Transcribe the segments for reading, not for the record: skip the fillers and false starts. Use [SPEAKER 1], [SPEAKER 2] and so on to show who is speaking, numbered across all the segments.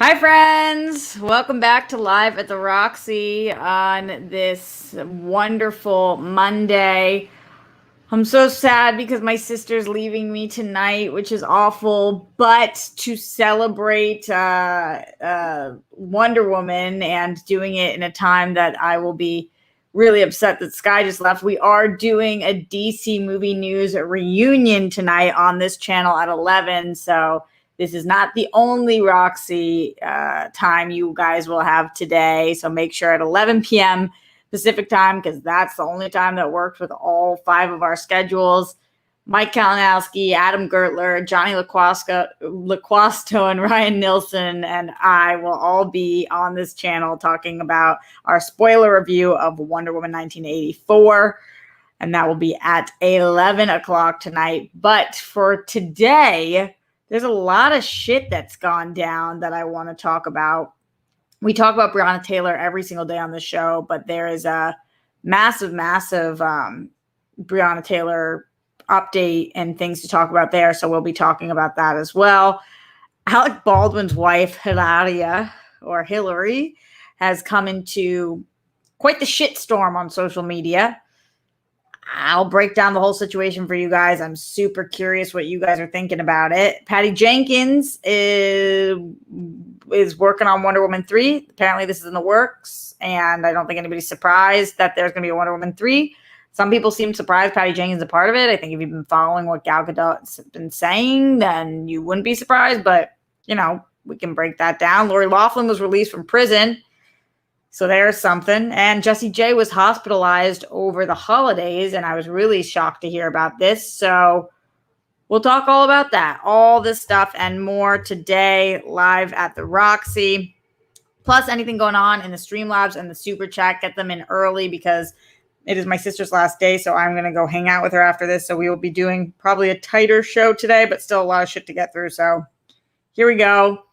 [SPEAKER 1] Hi, friends. Welcome back to Live at the Roxy on this wonderful Monday. I'm so sad because my sister's leaving me tonight, which is awful. But to celebrate Wonder Woman and doing it in a time that I will be really upset that Sky just left, we are doing a DC movie news reunion tonight on this channel at 11. So this is not the only Roxy time you guys will have today. So make sure at 11 p.m. Pacific time, because that's the only time that worked with all 5 of our schedules. Mike Kalinowski, Adam Gertler, Johnny LaQuasto, and Ryan Nilsson, and I will all be on this channel talking about our spoiler review of Wonder Woman 1984, and that will be at 11 o'clock tonight. But for today, there's a lot of shit that's gone down that I want to talk about. We talk about Breonna Taylor every single day on the show, but there is a massive Breonna Taylor update and things to talk about there. So we'll be talking about that as well. Alec Baldwin's wife, Hilaria, or Hillary, has come into quite the shitstorm on social media. I'll break down the whole situation for you guys. I'm super curious what you guys are thinking about it. Patty Jenkins is working on Wonder Woman 3. Apparently this is in the works, and I don't think anybody's surprised that there's going to be a Wonder Woman 3. Some people seem surprised Patty Jenkins is a part of it. I think if you've been following what Gal Gadot's been saying, then you wouldn't be surprised, but, you know, we can break that down. Lori Loughlin was released from prison, so there's something. And Jessie J was hospitalized over the holidays, and I was really shocked to hear about this. So we'll talk all about that, all this stuff and more today, live at the Roxy. Plus anything going on in the Streamlabs and the Super Chat. Get them in early because it is my sister's last day, so I'm going to go hang out with her after this. So we will be doing probably a tighter show today, but still a lot of shit to get through. So here we go.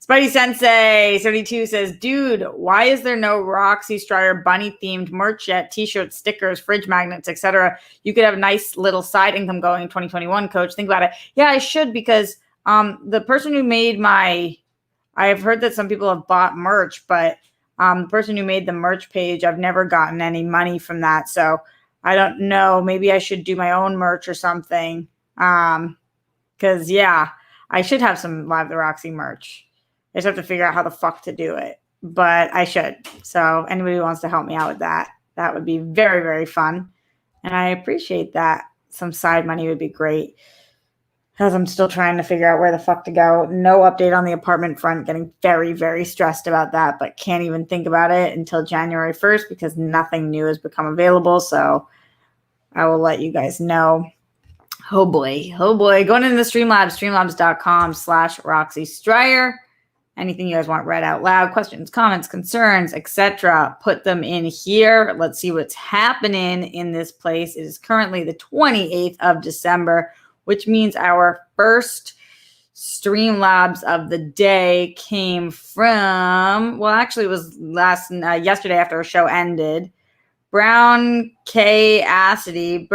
[SPEAKER 1] Spidey Sensei 72 says, dude, why is there no Roxy Stryer bunny themed merch yet? T-shirts, stickers, fridge magnets, etc. You could have a nice little side income going in 2021, coach. Think about it. Yeah, I should, because the person who made I've heard that some people have bought merch, but the person who made the merch page, I've never gotten any money from that. So I don't know. Maybe I should do my own merch or something. Because, yeah, I should have some Live the Roxy merch. I just have to figure out how the fuck to do it, but I should. So anybody who wants to help me out with that, that would be very, very fun. And I appreciate that. Some side money would be great, because I'm still trying to figure out where the fuck to go. No update on the apartment front. Getting very, very stressed about that, but can't even think about it until January 1st because nothing new has become available. So I will let you guys know. Oh boy. Going into the Streamlabs, streamlabs.com/Roxy Stryer. Anything you guys want read out loud, questions, comments, concerns, etc., put them in here. Let's see what's happening in this place. It is currently the 28th of December, which means our first Streamlabs of the day came from, well, actually it was yesterday after our show ended. Brown Cassidy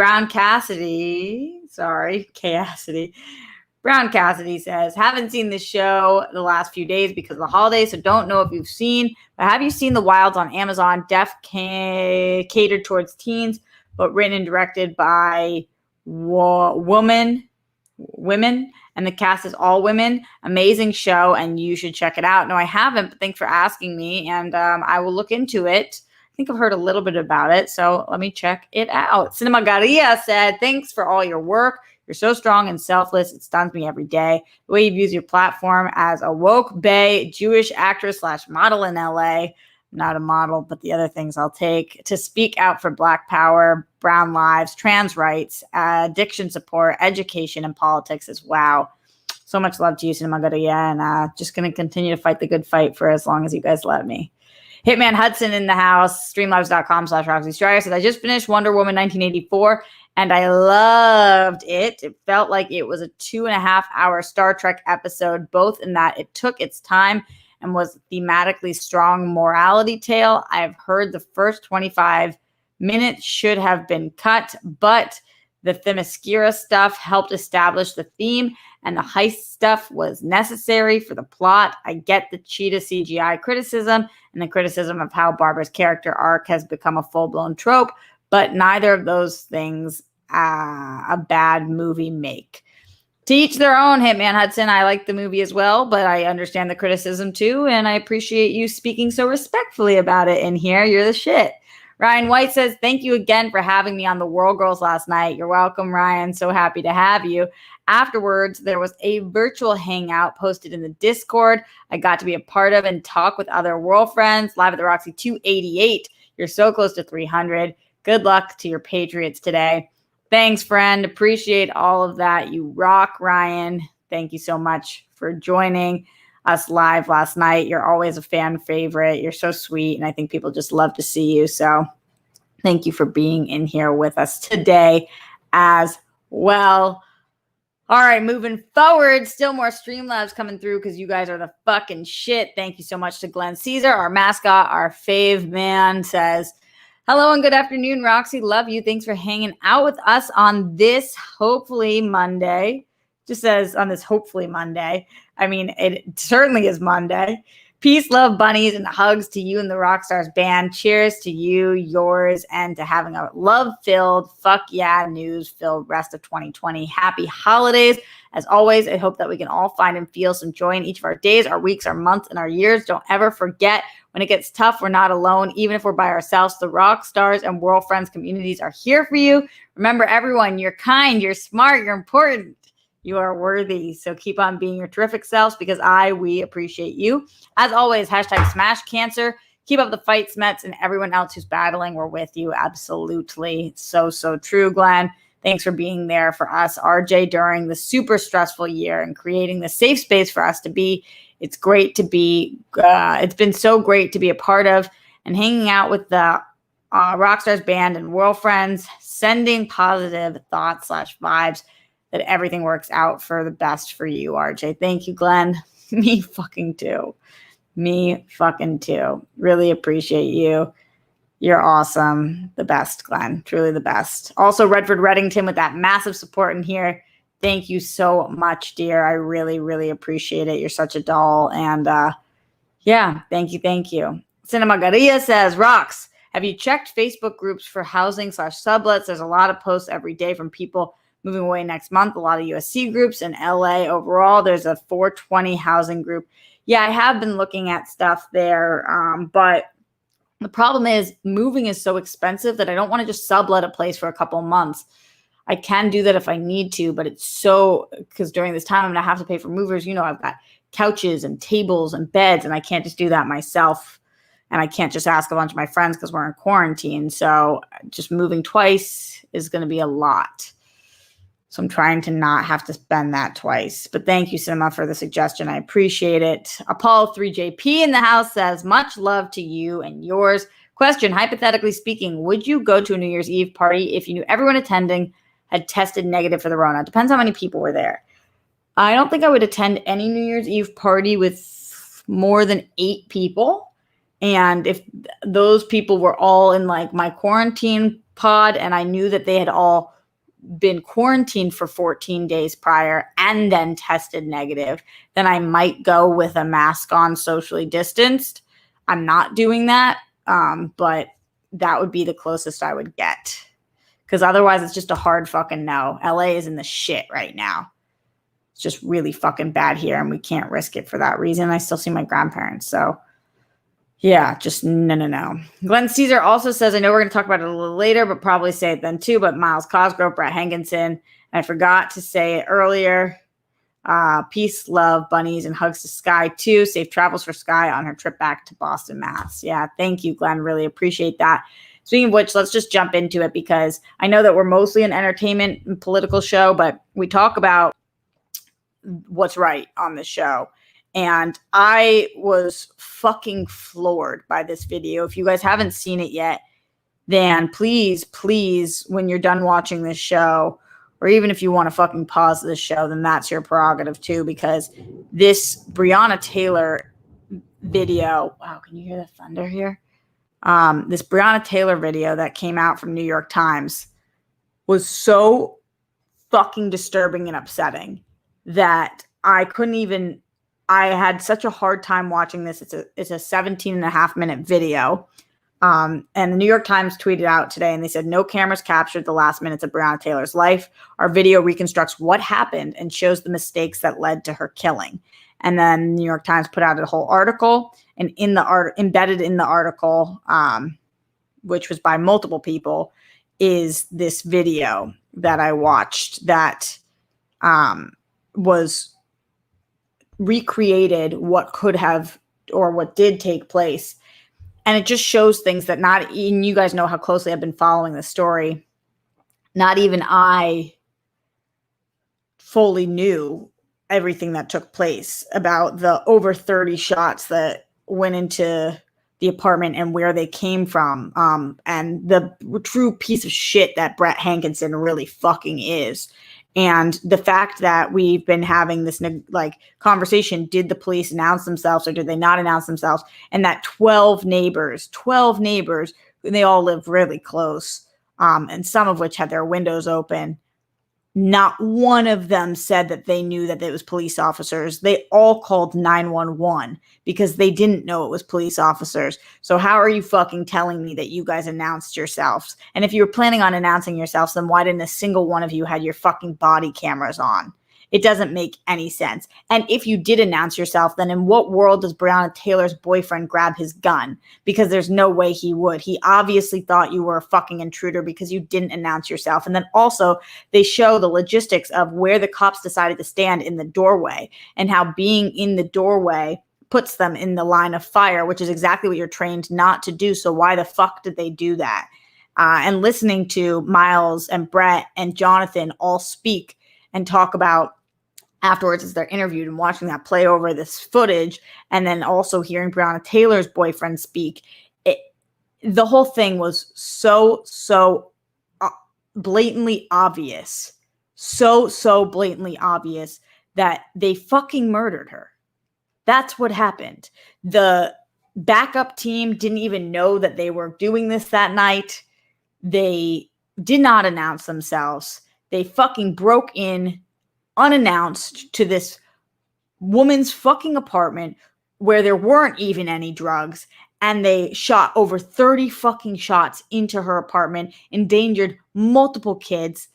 [SPEAKER 1] says, haven't seen the show the last few days because of the holidays, so don't know if you've seen, but have you seen The Wilds on Amazon? Catered towards teens, but written and directed by women, and the cast is all women. Amazing show, and you should check it out. No, I haven't, but thanks for asking me, and I will look into it. I think I've heard a little bit about it, so let me check it out. Cinema Garia said, thanks for all your work. You're so strong and selfless. It stuns me every day. The way you've used your platform as a woke bae Jewish actress / model in LA, not a model, but the other things I'll take, to speak out for Black power, brown lives, trans rights, addiction support, education, and politics as wow. So much love to you, Cinema Garia, and just going to continue to fight the good fight for as long as you guys let me. Hitman Hudson in the house, streamlabs.com/Roxy Stryer said, I just finished Wonder Woman 1984 and I loved it. It felt like it was a 2.5-hour Star Trek episode, both in that it took its time and was thematically strong morality tale. I've heard the first 25 minutes should have been cut, but The Themyscira stuff helped establish the theme, and the heist stuff was necessary for the plot. I get the cheetah CGI criticism and the criticism of how Barbara's character arc has become a full-blown trope, but neither of those things a bad movie make. To each their own, Hitman Hudson. I like the movie as well, but I understand the criticism too, and I appreciate you speaking so respectfully about it in here. You're the shit. Ryan White says, thank you again for having me on the World Girls last night. You're welcome, Ryan. So happy to have you. Afterwards, there was a virtual hangout posted in the Discord I got to be a part of and talk with other World friends. Live at the Roxy 288. You're so close to 300. Good luck to your Patriots today. Thanks, friend. Appreciate all of that. You rock, Ryan. Thank you so much for joining us live last night. You're always a fan favorite. You're so sweet, and I think people just love to see you. So thank you for being in here with us today as well. All right, moving forward, still more Streamlabs coming through because you guys are the fucking shit. Thank you so much to Glenn Caesar, our mascot, our fave man, says, hello and good afternoon, Roxy. Love you. Thanks for hanging out with us on this hopefully Monday. Just says on this hopefully Monday. I mean, it certainly is Monday. Peace, love, bunnies, and hugs to you and the Rockstars band. Cheers to you, yours, and to having a love-filled, fuck yeah, news-filled rest of 2020. Happy holidays. As always, I hope that we can all find and feel some joy in each of our days, our weeks, our months, and our years. Don't ever forget, when it gets tough, we're not alone. Even if we're by ourselves, the Rockstars and World Friends communities are here for you. Remember, everyone, you're kind, you're smart, you're important. You are worthy. So keep on being your terrific selves because we appreciate you. As always, hashtag smash cancer. Keep up the fight, Smets, and everyone else who's battling. We're with you. Absolutely. So true, Glenn. Thanks for being there for us, RJ, during the super stressful year and creating the safe space for us to be. It's great to be. It's been so great to be a part of and hanging out with the Rockstars band and World Friends, sending positive thoughts / vibes that everything works out for the best for you, RJ. Thank you, Glenn. Me fucking too. Really appreciate you. You're awesome. The best, Glenn. Truly the best. Also, Redford Reddington with that massive support in here. Thank you so much, dear. I really, really appreciate it. You're such a doll. And yeah, thank you. Cinema Garia says, Rox, have you checked Facebook groups for housing / sublets? There's a lot of posts every day from people moving away next month. A lot of USC groups in LA overall. There's a 420 housing group. Yeah, I have been looking at stuff there. But the problem is moving is so expensive that I don't want to just sublet a place for a couple months. I can do that if I need to, but it's so, because during this time I'm going to have to pay for movers. You know, I've got couches and tables and beds, and I can't just do that myself. And I can't just ask a bunch of my friends because we're in quarantine. So just moving twice is going to be a lot. So I'm trying to not have to spend that twice. But thank you, Cinema, for the suggestion. I appreciate it. Apollo 3JP in the house says, much love to you and yours. Question, hypothetically speaking, would you go to a New Year's Eve party if you knew everyone attending had tested negative for the Rona? Depends how many people were there. I don't think I would attend any New Year's Eve party with more than 8 people. And if those people were all in like my quarantine pod and I knew that they had all been quarantined for 14 days prior and then tested negative, then I might go with a mask on, socially distanced. I'm not doing that, but that would be the closest I would get. Because otherwise, it's just a hard fucking no. LA is in the shit right now. It's just really fucking bad here, and we can't risk it for that reason. I still see my grandparents, so yeah, just no. Glenn Caesar also says, I know we're going to talk about it a little later, but probably say it then too, but Miles Cosgrove, Brett Hankinson, and I forgot to say it earlier. Peace, love, bunnies, and hugs to Sky too. Safe travels for Sky on her trip back to Boston, Mass. Yeah, thank you, Glenn. Really appreciate that. Speaking of which, let's just jump into it because I know that we're mostly an entertainment and political show, but we talk about what's right on the show. And I was fucking floored by this video. If you guys haven't seen it yet, then please, when you're done watching this show, or even if you want to fucking pause this show, then that's your prerogative too, because this Breonna Taylor video, wow, can you hear the thunder here? This Breonna Taylor video that came out from New York Times was so fucking disturbing and upsetting that I had such a hard time watching this. It's a 17.5-minute video. And the New York Times tweeted out today, and they said, no cameras captured the last minutes of Breonna Taylor's life. Our video reconstructs what happened and shows the mistakes that led to her killing. And then the New York Times put out a whole article, and embedded in the article, which was by multiple people, is this video that I watched that was recreated what could have or what did take place. And it just shows things that and you guys know how closely I've been following the story. Not even I fully knew everything that took place about the over 30 shots that went into the apartment and where they came from. And the true piece of shit that Brett Hankinson really fucking is. And the fact that we've been having this conversation, did the police announce themselves or did they not announce themselves? And that 12 neighbors, and they all live really close, and some of which had their windows open. Not one of them said that they knew that it was police officers. They all called 911 because they didn't know it was police officers. So how are you fucking telling me that you guys announced yourselves? And if you were planning on announcing yourselves, then why didn't a single one of you had your fucking body cameras on? It doesn't make any sense. And if you did announce yourself, then in what world does Breonna Taylor's boyfriend grab his gun? Because there's no way he would. He obviously thought you were a fucking intruder because you didn't announce yourself. And then also they show the logistics of where the cops decided to stand in the doorway and how being in the doorway puts them in the line of fire, which is exactly what you're trained not to do. So why the fuck did they do that? And listening to Miles and Brett and Jonathan all speak and talk about afterwards as they're interviewed and watching that play over this footage, and then also hearing Breonna Taylor's boyfriend speak, the whole thing was so blatantly obvious, so blatantly obvious that they fucking murdered her. That's what happened. The backup team didn't even know that they were doing this that night. They did not announce themselves. They fucking broke in unannounced to this woman's fucking apartment where there weren't even any drugs, and they shot over 30 fucking shots into her apartment, endangered multiple kids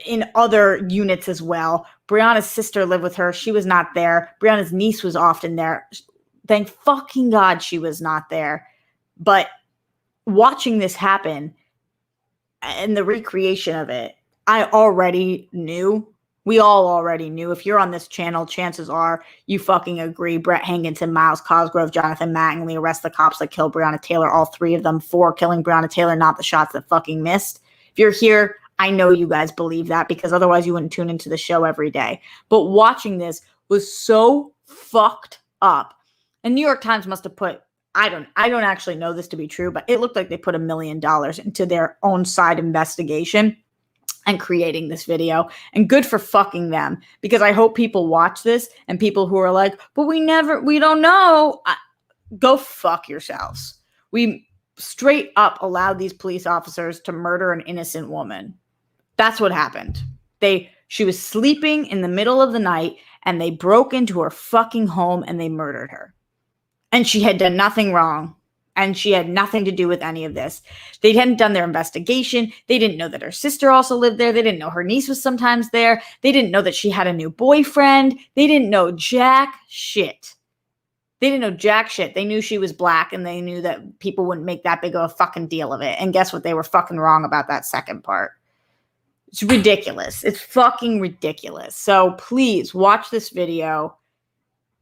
[SPEAKER 1] in other units as well. Breonna's sister lived with her. She was not there. Breonna's niece was often there. Thank fucking God she was not there. But watching this happen and the recreation of it, I already knew. We all already knew. If you're on this channel, chances are you fucking agree. Brett Hankinson, Miles Cosgrove, Jonathan Mattingly arrest the cops that killed Breonna Taylor. All three of them for killing Breonna Taylor, not the shots that fucking missed. If you're here, I know you guys believe that because otherwise you wouldn't tune into the show every day. But watching this was so fucked up. And New York Times must have put, I don't actually know this to be true, but it looked like they put $1 million into their own side investigation and creating this video, and good for fucking them, because I hope people watch this and people who are like, but we don't know, go fuck yourselves. We straight up allowed these police officers to murder an innocent woman. That's what happened. She was sleeping in the middle of the night and they broke into her fucking home and they murdered her. And she had done nothing wrong. And she had nothing to do with any of this. They hadn't done their investigation. They didn't know that her sister also lived there. They didn't know her niece was sometimes there. They didn't know that she had a new boyfriend. They didn't know jack shit. They knew she was black, and they knew that people wouldn't make that big of a fucking deal of it. And guess what? They were fucking wrong about that second part. It's ridiculous. It's fucking ridiculous. So please watch this video.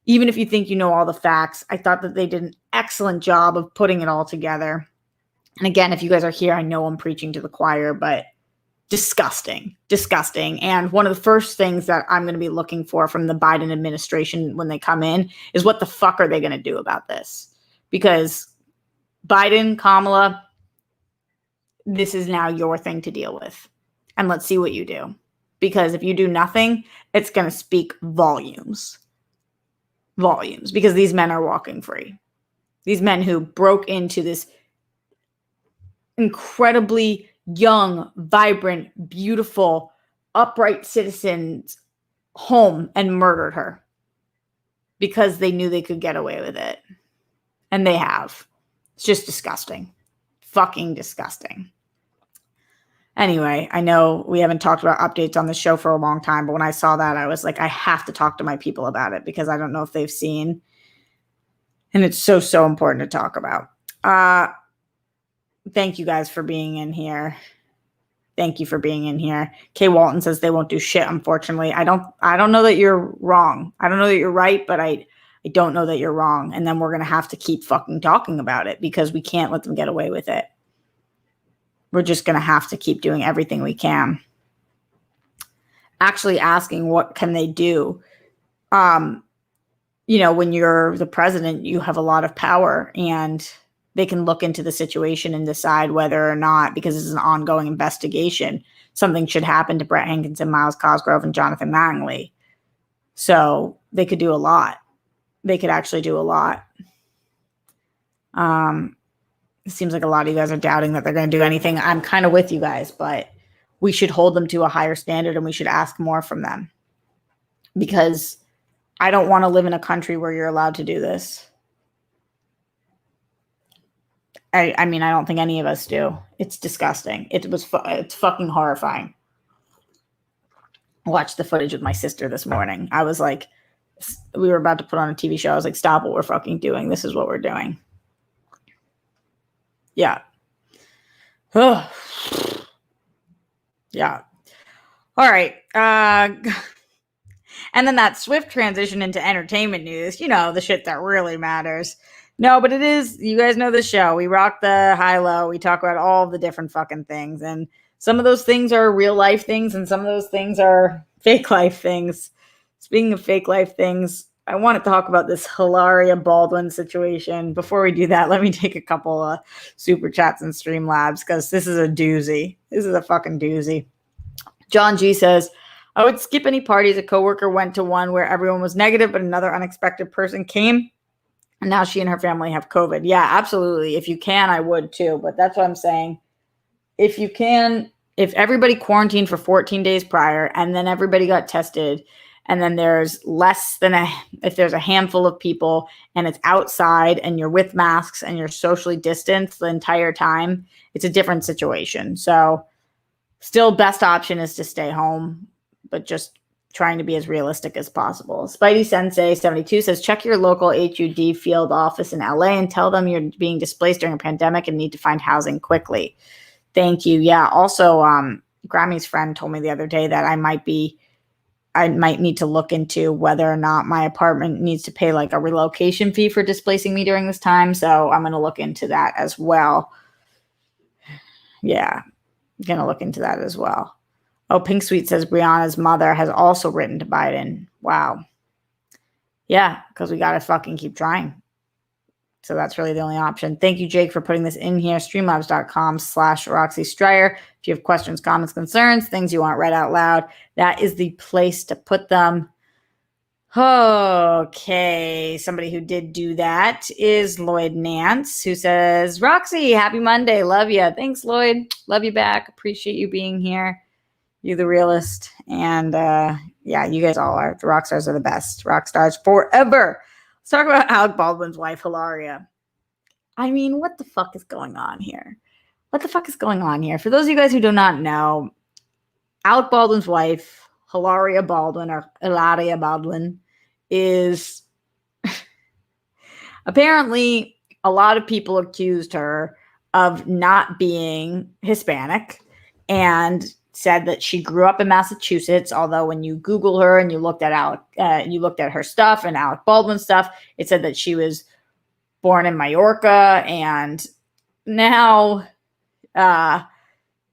[SPEAKER 1] Even if you think you know all the facts, I thought that they did an excellent job of putting it all together. And again, if you guys are here, I know I'm preaching to the choir, but disgusting. And one of the first things that I'm going to be looking for from the Biden administration when they come in is what the fuck are they going to do about this? Because Biden, Kamala, this is now your thing to deal with. And let's see what you do. Because if you do nothing, it's going to speak volumes. Because these men are walking free. These men who broke into this incredibly young, vibrant, beautiful upright citizen's home and murdered her because they knew they could get away with it. And they have. It's just disgusting. Fucking disgusting. Anyway, I know we haven't talked about updates on the show for a long time, but when I saw that, I was like, I have to talk to my people about it because I don't know if they've seen. And it's so, so important to talk about. Thank you guys for being in here. Thank you for being in here. Kay Walton says they won't do shit, unfortunately. I don't know that you're wrong. I don't know that you're right, but I don't know that you're wrong. And then we're going to have to keep fucking talking about it because we can't let them get away with it. We're just going to have to keep doing everything we can. Actually asking what can they do? When you're the president, you have a lot of power and they can look into the situation and decide whether or not, because this is an ongoing investigation, something should happen to Brett Hankinson, Miles Cosgrove, and Jonathan Mangley. So they could do a lot. They could actually do a lot. It seems like a lot of you guys are doubting that they're going to do anything. I'm kind of with you guys, but we should hold them to a higher standard and we should ask more from them. Because I don't want to live in a country where you're allowed to do this. I mean, I don't think any of us do. It's disgusting. It's fucking horrifying. I watched the footage with my sister this morning. I was like, we were about to put on a TV show. I was like, stop what we're fucking doing. This is what we're doing. Yeah. Yeah. All right. And then that swift transition into entertainment news, the shit that really matters. No, but it is, you guys know the show. We rock the high-low. We talk about all the different fucking things. And some of those things are real life things and some of those things are fake life things. Speaking of fake life things, I want to talk about this Hilaria Baldwin situation. Before we do that, let me take a couple of super chats and Streamlabs because this is a doozy. This is a fucking doozy. John G says, I would skip any parties. A coworker went to one where everyone was negative, but another unexpected person came. And now she and her family have COVID. Yeah, absolutely. If you can, I would too. But that's what I'm saying. If you can, if everybody quarantined for 14 days prior and then everybody got tested and then there's if there's a handful of people and it's outside and you're with masks and you're socially distanced the entire time, it's a different situation. So still best option is to stay home, but just trying to be as realistic as possible. Spidey Sensei 72 says, check your local HUD field office in LA and tell them you're being displaced during a pandemic and need to find housing quickly. Thank you. Yeah. Also, Grammy's friend told me the other day that I might need to look into whether or not my apartment needs to pay like a relocation fee for displacing me during this time. So I'm going to look into that as well. Yeah. I'm going to look into that as well. Oh, Pink Sweet says Brianna's mother has also written to Biden. Wow. Yeah, because we got to fucking keep trying. So that's really the only option. Thank you, Jake, for putting this in here. Streamlabs.com/Roxy Stryer. If you have questions, comments, concerns, things you want read out loud, that is the place to put them. Okay. Somebody who did do that is Lloyd Nance, who says, Roxy, happy Monday. Love you. Thanks, Lloyd. Love you back. Appreciate you being here. You're the realist. And yeah, you guys all are. The rock stars are the best. Rock stars forever. Let's talk about Alec Baldwin's wife, Hilaria. I mean, what the fuck is going on here? What the fuck is going on here? For those of you guys who do not know, Alec Baldwin's wife, Hilaria Baldwin, is apparently a lot of people accused her of not being Hispanic and said that she grew up in Massachusetts. Although when you Google her and you looked at her stuff and Alec Baldwin stuff, it said that she was born in Mallorca, and now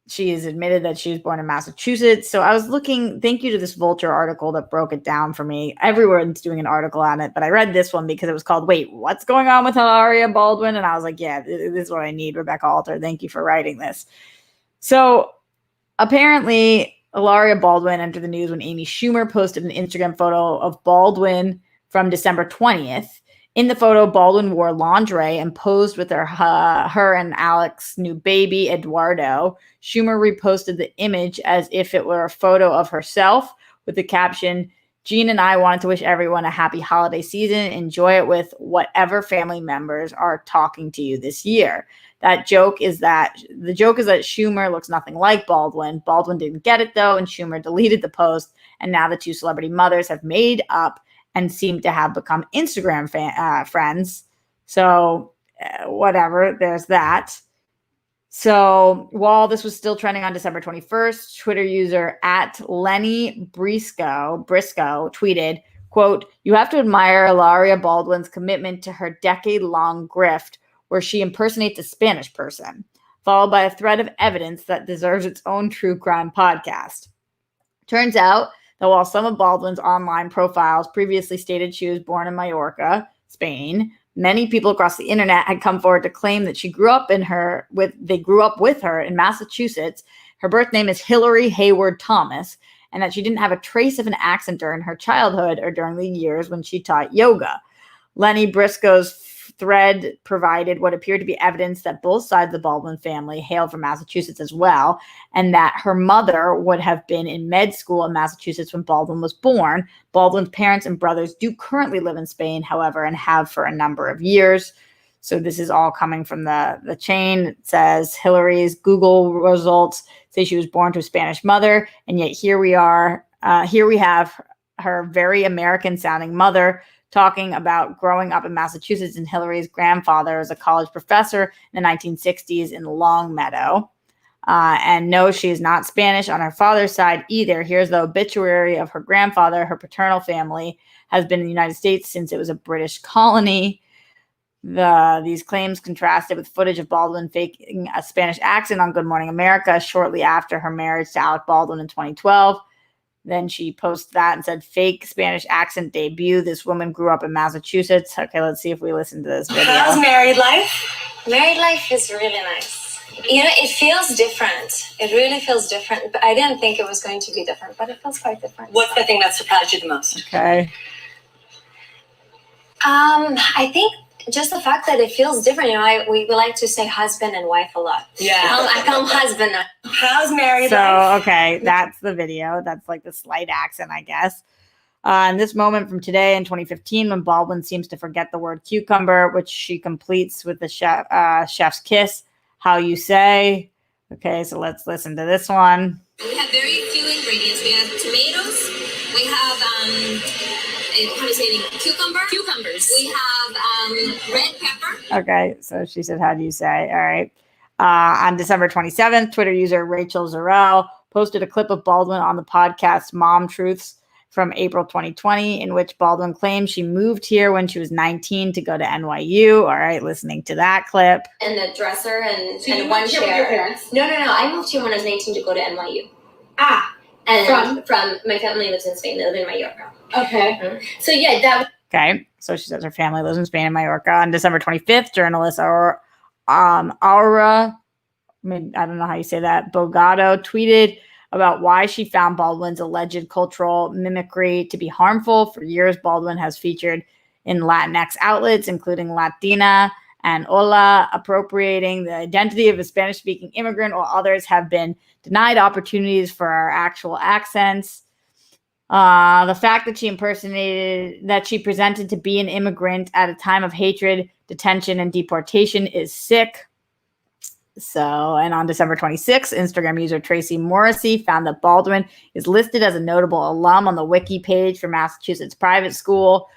[SPEAKER 1] she has admitted that she was born in Massachusetts. So I was looking, thank you to this Vulture article that broke it down for me. Everyone's doing an article on it, but I read this one because it was called, Wait, What's Going On with Hilaria Baldwin? And I was like, yeah, this is what I need, Rebecca Alter. Thank you for writing this. So apparently, Hilaria Baldwin entered the news when Amy Schumer posted an Instagram photo of Baldwin from December 20th, In the photo, Baldwin wore lingerie and posed with her and Alex's new baby, Eduardo. Schumer reposted the image as if it were a photo of herself with the caption, "Jean and I wanted to wish everyone a happy holiday season. Enjoy it with whatever family members are talking to you this year." The joke is that Schumer looks nothing like Baldwin. Baldwin didn't get it, though, and Schumer deleted the post. And now the two celebrity mothers have made up and seem to have become Instagram friends. So whatever, there's that. So while this was still trending on December 21st, Twitter user @LennyBriscoe tweeted, quote, "You have to admire Hilaria Baldwin's commitment to her decade-long grift where she impersonates a Spanish person," followed by a thread of evidence that deserves its own true crime podcast. Turns out that while some of Baldwin's online profiles previously stated she was born in Mallorca, Spain, many people across the internet had come forward to claim that they grew up with her in Massachusetts. Her birth name is Hillary Hayward Thomas, and that she didn't have a trace of an accent during her childhood or during the years when she taught yoga. Lenny Briscoe's thread provided what appeared to be evidence that both sides of the Baldwin family hail from Massachusetts as well, and that her mother would have been in med school in Massachusetts when Baldwin was born. Baldwin's parents and brothers do currently live in Spain, however, and have for a number of years. So this is all coming from the chain. It says Hillary's Google results say she was born to a Spanish mother, and yet here we have her very American-sounding mother talking about growing up in Massachusetts, and Hillary's grandfather was a college professor in the 1960s in Longmeadow. And no, she is not Spanish on her father's side either. Here's the obituary of her grandfather. Her paternal family has been in the United States since it was a British colony. These claims contrasted with footage of Baldwin faking a Spanish accent on Good Morning America shortly after her marriage to Alec Baldwin in 2012. Then she posted that and said, "Fake Spanish accent debut. This woman grew up in Massachusetts." Okay, let's see if we listen to this video.
[SPEAKER 2] How's married life? Married life is really nice. You know, it feels different. It really feels different. But I didn't think it was going to be different, but it feels quite different. What's the thing that surprised you the most?
[SPEAKER 1] Okay.
[SPEAKER 2] I think just the fact that it feels different. You know, we like to say husband and wife a lot. Yeah. I call him husband. How's married life?
[SPEAKER 1] Okay, that's the video. That's like the slight accent, I guess. In this moment from today in 2015, when Baldwin seems to forget the word cucumber, which she completes with the chef's kiss, "How you say." Okay, so let's listen to this one.
[SPEAKER 3] We have very few ingredients. We have tomatoes. We have how do you say it? Cucumbers. We have red pepper.
[SPEAKER 1] Okay, so she said, "How do you say?" All right. On December 27th, Twitter user Rachel Zarel posted a clip of Baldwin on the podcast Mom Truths from April 2020, in which Baldwin claimed she moved here when she was 19 to go to NYU. All right, listening to that clip.
[SPEAKER 3] And the dresser and one chair.
[SPEAKER 2] With your parents?
[SPEAKER 3] No. I moved here when I was 19 to go to NYU. And from my family lives in Spain. They live in Mallorca.
[SPEAKER 2] Okay.
[SPEAKER 3] Mm-hmm. So yeah, that.
[SPEAKER 1] Okay, so she says her family lives in Spain and Mallorca. On December 25th, journalist Aura, I don't know how you say that, Bogado, tweeted about why she found Baldwin's alleged cultural mimicry to be harmful. For years, Baldwin has featured in Latinx outlets, including Latina and Hola, appropriating the identity of a Spanish-speaking immigrant, while others have been denied opportunities for our actual accents. The fact that she presented to be an immigrant at a time of hatred, detention, and deportation is sick. So, and on December 26th, Instagram user Tracy Morrissey found that Baldwin is listed as a notable alum on the wiki page for Massachusetts private school,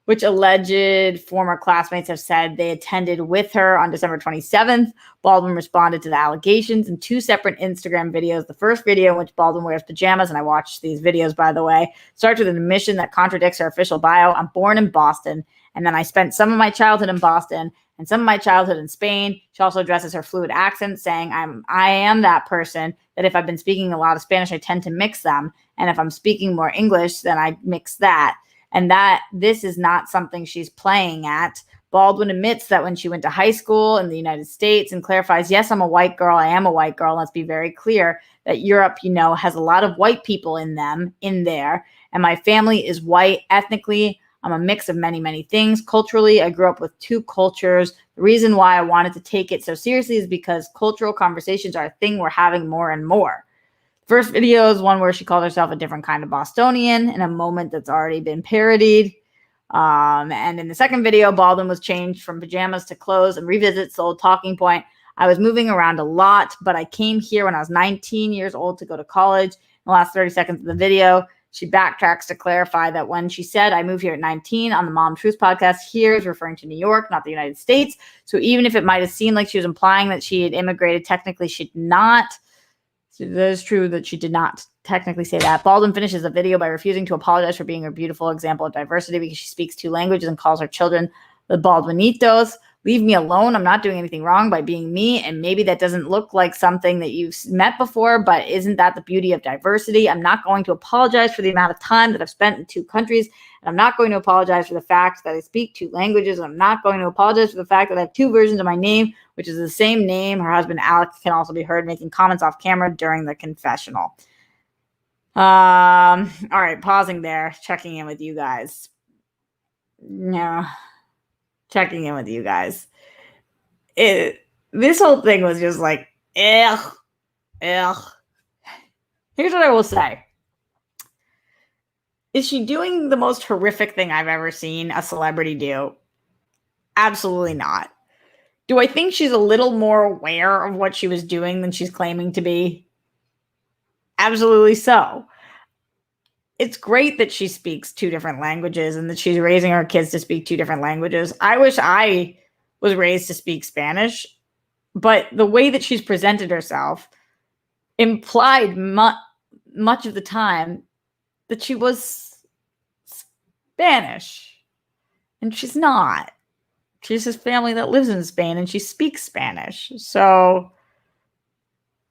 [SPEAKER 1] which alleged former classmates have said they attended with her. On December 27th, Baldwin responded to the allegations in two separate Instagram videos. The first video, in which Baldwin wears pajamas, and I watched these videos, by the way, starts with an admission that contradicts her official bio. "I'm born in Boston, and then I spent some of my childhood in Boston and some of my childhood in Spain." She also addresses her fluid accent, saying, I am that person that if I've been speaking a lot of Spanish, I tend to mix them. And if I'm speaking more English, then I mix that. And that this is not something she's playing at. Baldwin admits that when she went to high school in the United States and clarifies, "Yes, I'm a white girl. I am a white girl. Let's be very clear that Europe, has a lot of white people in there. And my family is white ethnically. I'm a mix of many, many things. Culturally, I grew up with two cultures. The reason why I wanted to take it so seriously is because cultural conversations are a thing we're having more and more. First video is one where she called herself a different kind of Bostonian in a moment that's already been parodied. And in the second video, Baldwin was changed from pajamas to clothes and revisits the old talking point. I was moving around a lot, but I came here when I was 19 years old to go to college. In the last 30 seconds of the video, she backtracks to clarify that when she said, I moved here at 19 on the Mom Truth podcast, here is referring to New York, not the United States. So even if it might have seemed like she was implying that she had immigrated, technically she did not. So that is true that she did not technically say that. Baldwin finishes the video by refusing to apologize for being a beautiful example of diversity because she speaks two languages and calls her children the Baldwinitos. Leave me alone. I'm not doing anything wrong by being me. And maybe that doesn't look like something that you've met before, but isn't that the beauty of diversity? I'm not going to apologize for the amount of time that I've spent in two countries. And I'm not going to apologize for the fact that I speak two languages. And I'm not going to apologize for the fact that I have two versions of my name, which is the same name. Her husband, Alex, can also be heard making comments off camera during the confessional. All right, pausing there, checking in with you guys. Yeah. Checking in with you guys. This whole thing was just like, ugh. Here's what I will say. Is she doing the most horrific thing I've ever seen a celebrity do? Absolutely not. Do I think she's a little more aware of what she was doing than she's claiming to be? Absolutely so. It's great that she speaks two different languages and that she's raising her kids to speak two different languages. I wish I was raised to speak Spanish, but the way that she's presented herself implied much of the time that she was Spanish, and she's not. She has a family that lives in Spain and she speaks Spanish. So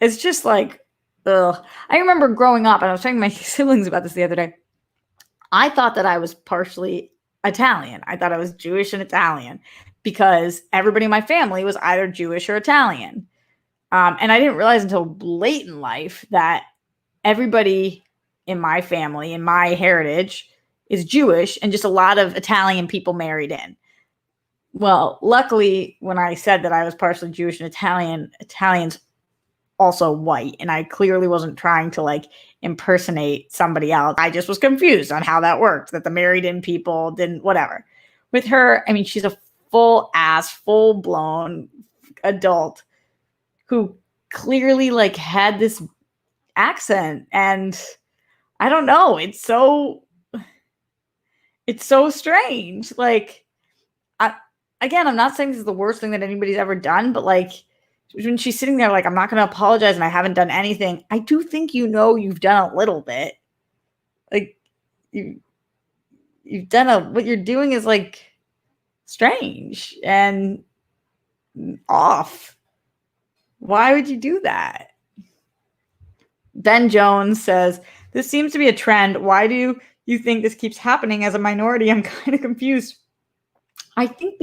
[SPEAKER 1] it's just like, ugh. I remember growing up, and I was talking to my siblings about this the other day. I thought that I was partially Italian. I thought I was Jewish and Italian because everybody in my family was either Jewish or Italian. And I didn't realize until late in life that everybody in my family, in my heritage, is Jewish, and just a lot of Italian people married in. Well, luckily, when I said that I was partially Jewish and Italian, Italians also white, and I clearly wasn't trying to like impersonate somebody else. I just was confused on how that worked, that the married in people didn't, whatever. With her, I mean, she's a full-blown adult who clearly like had this accent, and I don't know, it's so strange. Like, I'm not saying this is the worst thing that anybody's ever done, but like, when she's sitting there like, I'm not going to apologize and I haven't done anything, I do think you've done a little bit. Like, you've done what you're doing is like strange and off. Why would you do that? Ben Jones says, this seems to be a trend. Why do you think this keeps happening as a minority? I'm kind of confused. I think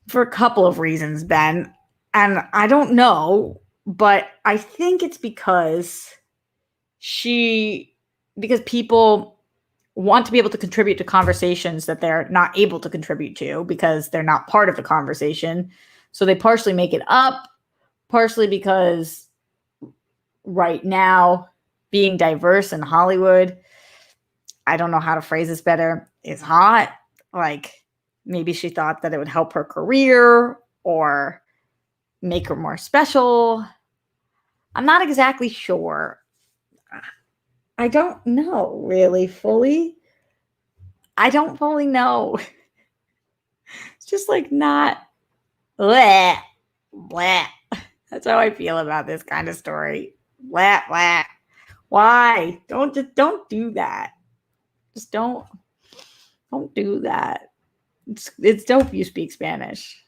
[SPEAKER 1] for a couple of reasons, Ben, and I don't know, but I think it's because people want to be able to contribute to conversations that they're not able to contribute to because they're not part of the conversation. So they partially make it up, partially because right now being diverse in Hollywood, I don't know how to phrase this better, is hot. Like, maybe she thought that it would help her career or make her more special. I'm not exactly sure. I don't know really fully. I don't fully know. It's just like not bleh, bleh. That's how I feel about this kind of story. Blah, blah. Why? Don't do that. Just don't do that. It's dope you speak Spanish.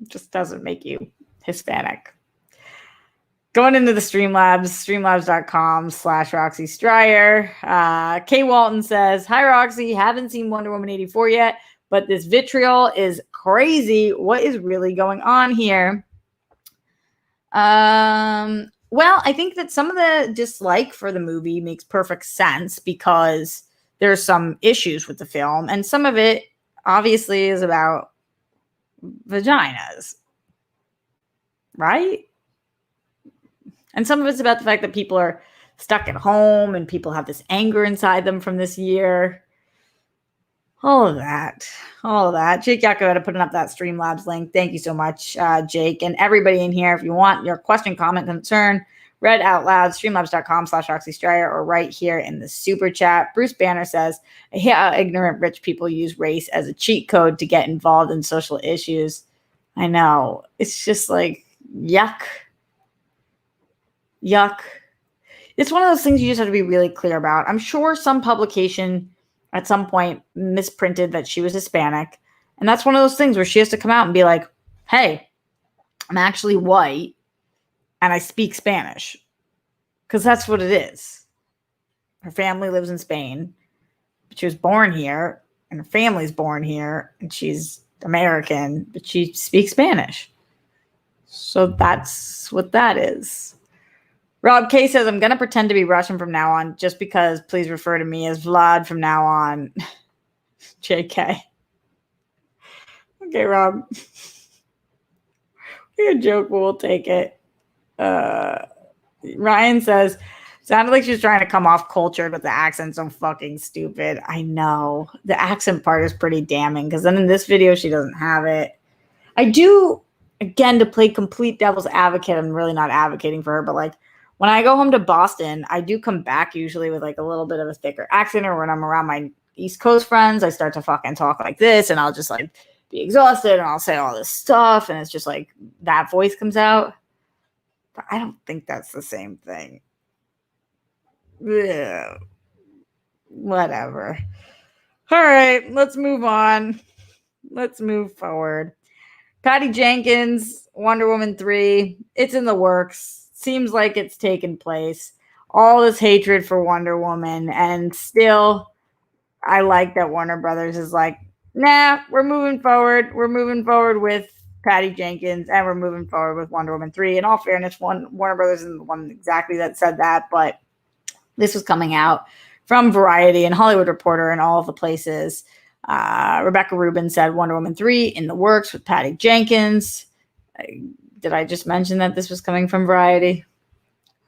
[SPEAKER 1] It just doesn't make you Hispanic. Going into the Streamlabs, streamlabs.com/Roxy Stryer. Kay Walton says, hi, Roxy. Haven't seen Wonder Woman 84 yet, but this vitriol is crazy. What is really going on here? Well, I think that some of the dislike for the movie makes perfect sense because there's some issues with the film, and some of it obviously is about vaginas, right? And some of it's about the fact that people are stuck at home and people have this anger inside them from this year. All of that. Jake Yakoveta putting up that Streamlabs link. Thank you so much, Jake. And everybody in here, if you want your question, comment, concern, read out loud, streamlabs.com/Roxy Stryer, or right here in the super chat. Bruce Banner says, I hate how ignorant rich people use race as a cheat code to get involved in social issues. I know. It's just like, yuck. It's one of those things you just have to be really clear about. I'm sure some publication at some point misprinted that she was Hispanic. And that's one of those things where she has to come out and be like, hey, I'm actually white and I speak Spanish. Because that's what it is. Her family lives in Spain. But she was born here and her family's born here and she's American, but she speaks Spanish. So that's what that is. Rob K says, I'm going to pretend to be Russian from now on just because please refer to me as Vlad from now on. JK. Okay, Rob. You're a joke, but we'll take it. Ryan says, sounded like she was trying to come off cultured, but the accent's so fucking stupid. I know. The accent part is pretty damning because then in this video, she doesn't have it. I do, again, to play complete devil's advocate, I'm really not advocating for her, but like, when I go home to Boston, I do come back usually with like a little bit of a thicker accent, or when I'm around my East Coast friends, I start to fucking talk like this and I'll just like be exhausted and I'll say all this stuff and it's just like that voice comes out. But I don't think that's the same thing. Yeah. Whatever. All right, let's move on. Let's move forward. Patty Jenkins, Wonder Woman 3, it's in the works. Seems like it's taken place. All this hatred for Wonder Woman, and still, I like that Warner Brothers is like, nah, we're moving forward. We're moving forward with Patty Jenkins, and we're moving forward with Wonder Woman 3. In all fairness, Warner Brothers isn't the one exactly that said that, but this was coming out from Variety and Hollywood Reporter and all of the places. Rebecca Rubin said Wonder Woman 3 in the works with Patty Jenkins. Did I just mention that this was coming from Variety?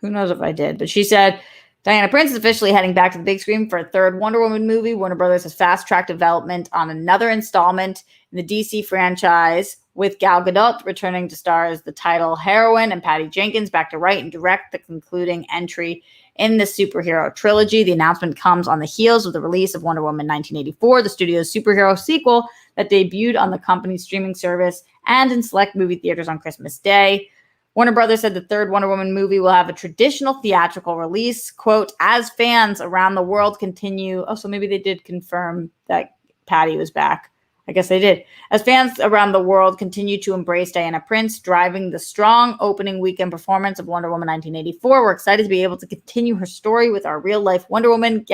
[SPEAKER 1] Who knows if I did. But she said, Diana Prince is officially heading back to the big screen for a third Wonder Woman movie. Warner Brothers has fast-tracked development on another installment in the DC franchise, with Gal Gadot returning to star as the title heroine and Patty Jenkins back to write and direct the concluding entry in the superhero trilogy. The announcement comes on the heels of the release of Wonder Woman 1984, the studio's superhero sequel that debuted on the company's streaming service and in select movie theaters on Christmas Day. Warner Brothers said the third Wonder Woman movie will have a traditional theatrical release, quote, as fans around the world continue. Oh, so maybe they did confirm that Patty was back. I guess they did. As fans around the world continue to embrace Diana Prince, driving the strong opening weekend performance of Wonder Woman 1984, we're excited to be able to continue her story with our real-life Wonder Woman,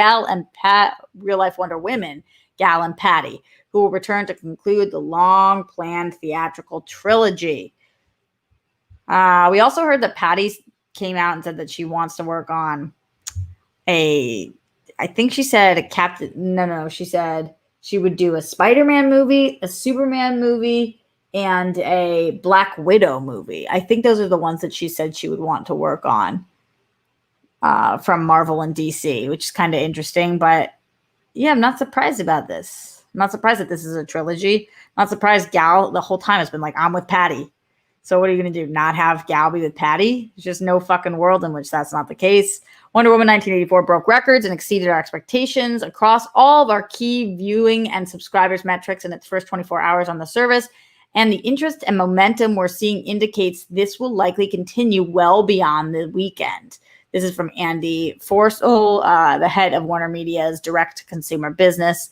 [SPEAKER 1] real-life Wonder Women, Gal and Patty, who will return to conclude the long-planned theatrical trilogy. We also heard that Patty came out and said that she wants to work on she said she would do a Spider-Man movie, a Superman movie, and a Black Widow movie. I think those are the ones that she said she would want to work on from Marvel and DC, which is kind of interesting. But yeah, I'm not surprised about this. I'm not surprised that this is a trilogy. I'm not surprised Gal the whole time has been like, I'm with Patty. So what are you going to do? Not have Gal be with Patty? There's just no fucking world in which that's not the case. Wonder Woman 1984 broke records and exceeded our expectations across all of our key viewing and subscribers metrics in its first 24 hours on the service. And the interest and momentum we're seeing indicates this will likely continue well beyond the weekend. This is from Andy Forssell, the head of Warner Media's direct-to-consumer business.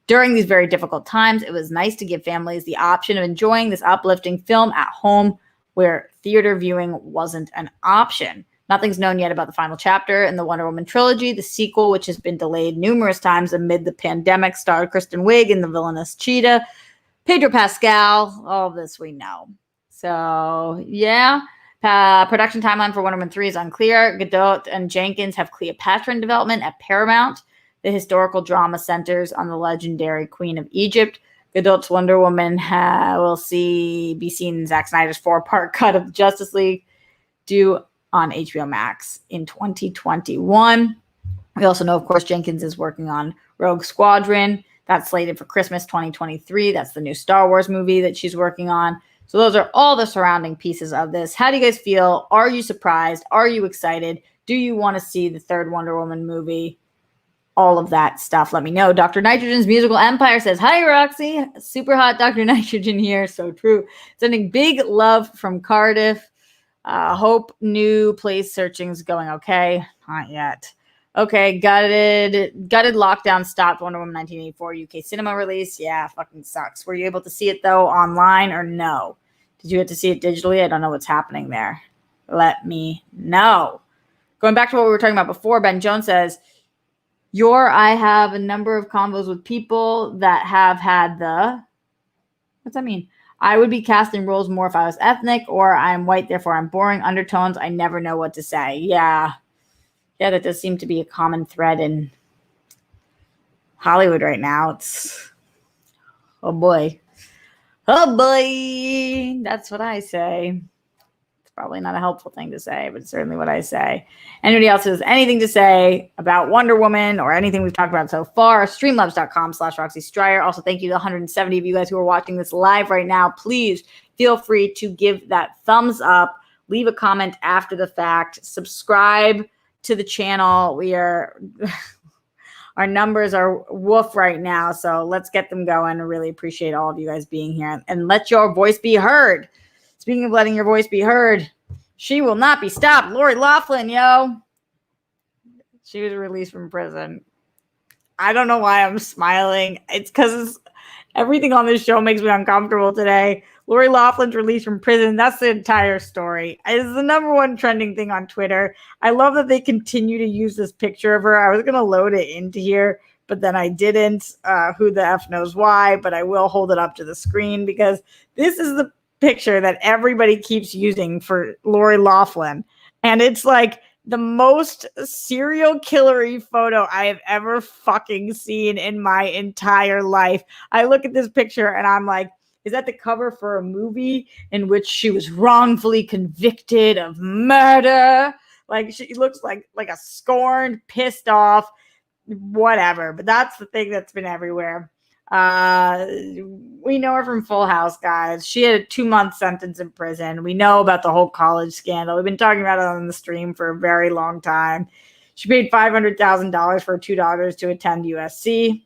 [SPEAKER 1] During these very difficult times, it was nice to give families the option of enjoying this uplifting film at home where theater viewing wasn't an option. Nothing's known yet about the final chapter in the Wonder Woman trilogy. The sequel, which has been delayed numerous times amid the pandemic, starred Kristen Wiig in the villainous Cheetah, Pedro Pascal, all of this we know. So, yeah, Production timeline for Wonder Woman 3 is unclear. Gadot and Jenkins have Cleopatra in development at Paramount. The historical drama centers on the legendary Queen of Egypt. Gadot's Wonder Woman will be seen in Zack Snyder's 4-part cut of the Justice League, due on HBO Max in 2021. We also know, of course, Jenkins is working on Rogue Squadron. That's slated for Christmas 2023. That's the new Star Wars movie that she's working on. So those are all the surrounding pieces of this. How do you guys feel? Are you surprised? Are you excited? Do you want to see the third Wonder Woman movie? All of that stuff. Let me know. Dr. Nitrogen's Musical Empire says, hi, Roxy. Super hot Dr. Nitrogen here. So true. Sending big love from Cardiff. Hope new place searching's going okay. Not yet. Okay, gutted lockdown stopped Wonder Woman 1984 UK cinema release. Yeah, fucking sucks. Were you able to see it, though, online or no? Did you get to see it digitally? I don't know what's happening there. Let me know. Going back to what we were talking about before, Ben Jones says, I have a number of combos with people that have had the... What's that mean? I would be casting roles more if I was ethnic, or I'm white, therefore I'm boring. Undertones, I never know what to say. Yeah, that does seem to be a common thread in Hollywood right now. It's, oh boy. That's what I say. It's probably not a helpful thing to say, but it's certainly what I say. Anybody else has anything to say about Wonder Woman or anything we've talked about so far? Streamlabs.com/Roxy Stryer. Also, thank you to the 170 of you guys who are watching this live right now. Please feel free to give that thumbs up. Leave a comment after the fact. Subscribe to the channel. Our numbers are woof right now, so let's get them going. I really appreciate all of you guys being here, and let your voice be heard. Speaking of letting your voice be heard, she will not be stopped. Lori Loughlin, yo. She was released from prison. I don't know why I'm smiling. It's because everything on this show makes me uncomfortable today. Lori Loughlin's released from prison. That's the entire story. It's the number one trending thing on Twitter. I love that they continue to use this picture of her. I was going to load it into here, but then I didn't. Who the F knows why, but I will hold it up to the screen because this is the picture that everybody keeps using for Lori Loughlin. And it's like the most serial killery photo I have ever fucking seen in my entire life. I look at this picture and I'm like, is that the cover for a movie in which she was wrongfully convicted of murder? Like, she looks like a scorned, pissed off, whatever. But that's the thing that's been everywhere. We know her from Full House, guys. She had a 2-month sentence in prison. We know about the whole college scandal. We've been talking about it on the stream for a very long time. She paid $500,000 for her 2 daughters to attend USC.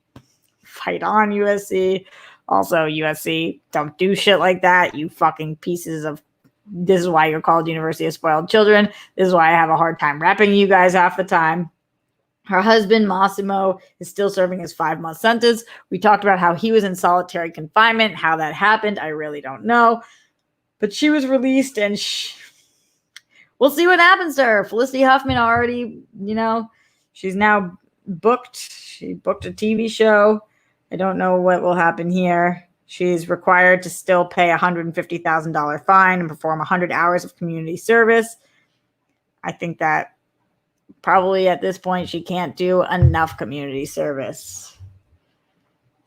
[SPEAKER 1] Fight on, USC. Also, USC, don't do shit like that. You fucking pieces of... This is why you're called University of Spoiled Children. This is why I have a hard time repping you guys half the time. Her husband, Massimo, is still serving his 5-month sentence. We talked about how he was in solitary confinement. How that happened, I really don't know. But she was released, and we'll see what happens to her. Felicity Huffman already, she's now booked. She booked a TV show. I don't know what will happen here. She's required to still pay a $150,000 fine and perform 100 hours of community service. I think that probably at this point she can't do enough community service.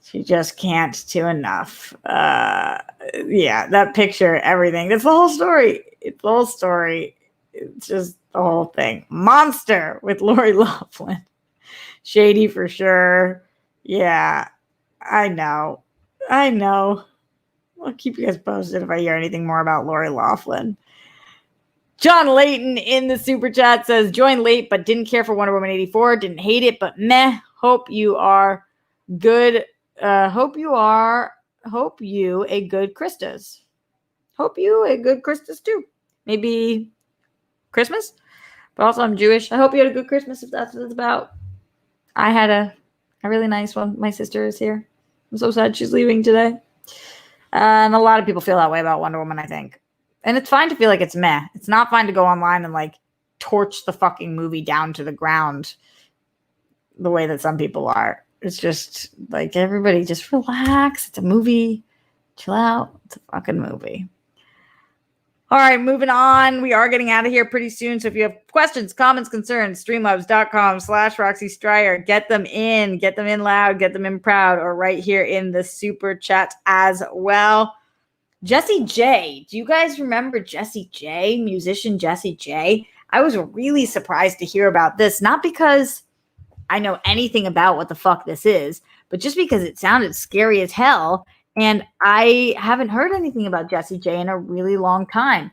[SPEAKER 1] She just can't do enough. Yeah, that picture, everything. That's the whole story. It's the whole story. It's just the whole thing. Monster with Lori Loughlin. Shady for sure. Yeah. I know. I'll keep you guys posted if I hear anything more about Lori Loughlin. John Layton in the super chat says, joined late but didn't care for Wonder Woman 84. Didn't hate it, but meh. Hope you are good. Hope you a good Christus. Hope you a good Christus too. Maybe Christmas? But also I'm Jewish. I hope you had a good Christmas if that's what it's about. I had a really nice one. My sister is here. I'm so sad she's leaving today. And a lot of people feel that way about Wonder Woman, I think. And it's fine to feel like it's meh. It's not fine to go online and torch the fucking movie down to the ground the way that some people are. It's just everybody just relax. It's a movie. Chill out. It's a fucking movie. All right, moving on. We are getting out of here pretty soon. So if you have questions, comments, concerns, streamlabs.com/Roxy Stryer. Get them in loud, get them in proud, or right here in the super chat as well. Jesse J. Do you guys remember Jesse J, musician Jesse J? I was really surprised to hear about this, not because I know anything about what the fuck this is, but just because it sounded scary as hell. And I haven't heard anything about Jessie J in a really long time.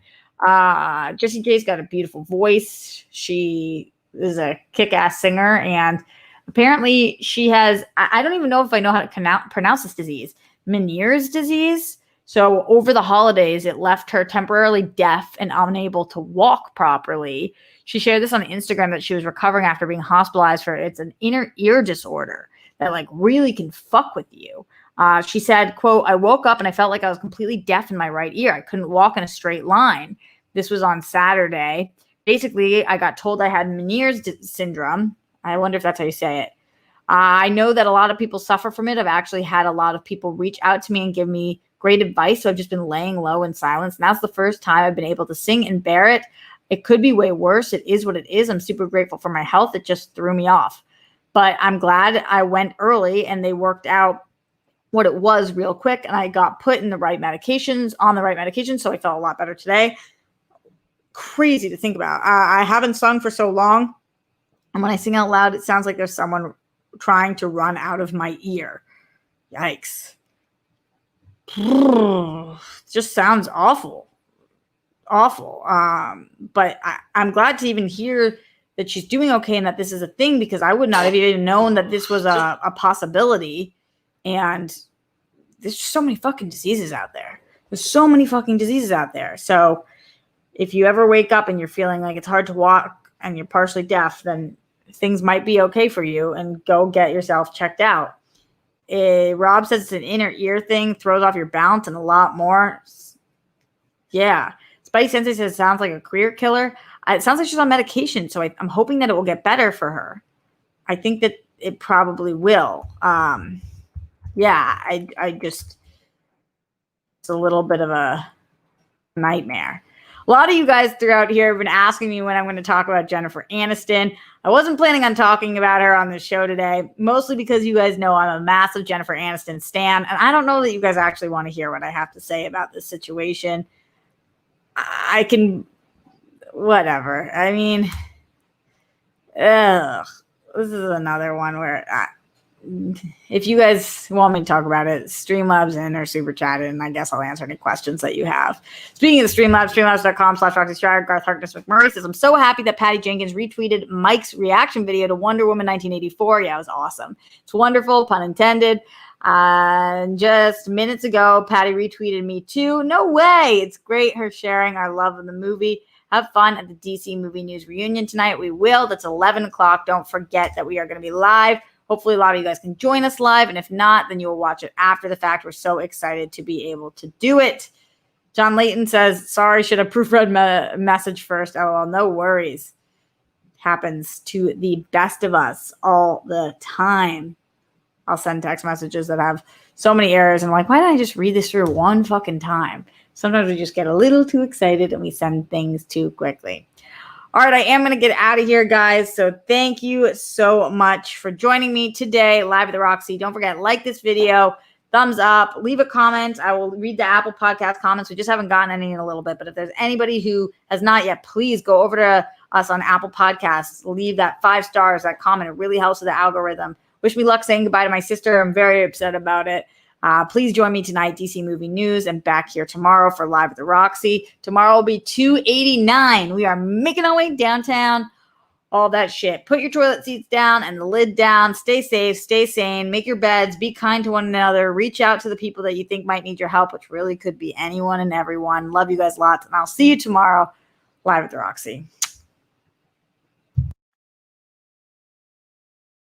[SPEAKER 1] Jessie J's got a beautiful voice. She is a kick-ass singer. And apparently she has, I don't even know if I know how to pronounce this disease, Meniere's disease. So over the holidays, it left her temporarily deaf and unable to walk properly. She shared this on Instagram that she was recovering after being hospitalized for it's an inner ear disorder that like really can fuck with you. She said, quote, I woke up and I felt like I was completely deaf in my right ear. I couldn't walk in a straight line. This was on Saturday. Basically, I got told I had Meniere's syndrome. I wonder if that's how you say it. I know that a lot of people suffer from it. I've actually had a lot of people reach out to me and give me great advice. So I've just been laying low in silence. And that's the first time I've been able to sing and bear it. It could be way worse. It is what it is. I'm super grateful for my health. It just threw me off. But I'm glad I went early and they worked out what it was real quick. And I got put in the right medications, on the right medications. So I felt a lot better today. Crazy to think about. I haven't sung for so long. And when I sing out loud, it sounds like there's someone trying to run out of my ear. Yikes. Just sounds awful. But I'm glad to even hear that she's doing okay and that this is a thing, because I would not have even known that this was a possibility. And there's just so many fucking diseases out there. So if you ever wake up and you're feeling like it's hard to walk and you're partially deaf, then things might be okay for you, and go get yourself checked out. Rob says it's an inner ear thing, throws off your balance and a lot more. Yeah. Spidey Sensei says it sounds like a career killer. It sounds like she's on medication, so I'm hoping that it will get better for her. I think that it probably will. Yeah, I just, it's a little bit of a nightmare. A lot of you guys throughout here have been asking me when I'm going to talk about Jennifer Aniston. I wasn't planning on talking about her on the show today, mostly because you guys know I'm a massive Jennifer Aniston stan, and I don't know that you guys actually want to hear what I have to say about this situation. I can, whatever. I mean, this is another one where if you guys want me to talk about it, Streamlabs in or super chat in, and I guess I'll answer any questions that you have. Speaking of the Streamlabs, streamlabs.com/Roxy Stryer, Garth Harkness McMurray says, I'm so happy that Patty Jenkins retweeted Mike's reaction video to Wonder Woman 1984. Yeah, it was awesome. It's wonderful, pun intended. Just minutes ago, Patty retweeted me too. No way. It's great her sharing our love of the movie. Have fun at the DC Movie News reunion tonight. We will. That's 11 o'clock. Don't forget that we are going to be live. Hopefully a lot of you guys can join us live. And if not, then you will watch it after the fact. We're so excited to be able to do it. John Layton says, sorry, should have proofread message first. Oh, well, no worries. Happens to the best of us all the time. I'll send text messages that have so many errors. And I'm like, why didn't I just read this through one fucking time? Sometimes we just get a little too excited and we send things too quickly. All right, I am going to get out of here, guys. So thank you so much for joining me today, live at the Roxy. Don't forget, like this video, thumbs up, leave a comment. I will read the Apple Podcast comments. We just haven't gotten any in a little bit. But if there's anybody who has not yet, please go over to us on Apple Podcasts. Leave that 5 stars, that comment. It really helps with the algorithm. Wish me luck saying goodbye to my sister. I'm very upset about it. Please join me tonight, DC Movie News, and back here tomorrow for Live at the Roxy. Tomorrow will be 289. We are making our way downtown. All that shit. Put your toilet seats down and the lid down. Stay safe. Stay sane. Make your beds. Be kind to one another. Reach out to the people that you think might need your help, which really could be anyone and everyone. Love you guys lots, and I'll see you tomorrow, Live at the Roxy.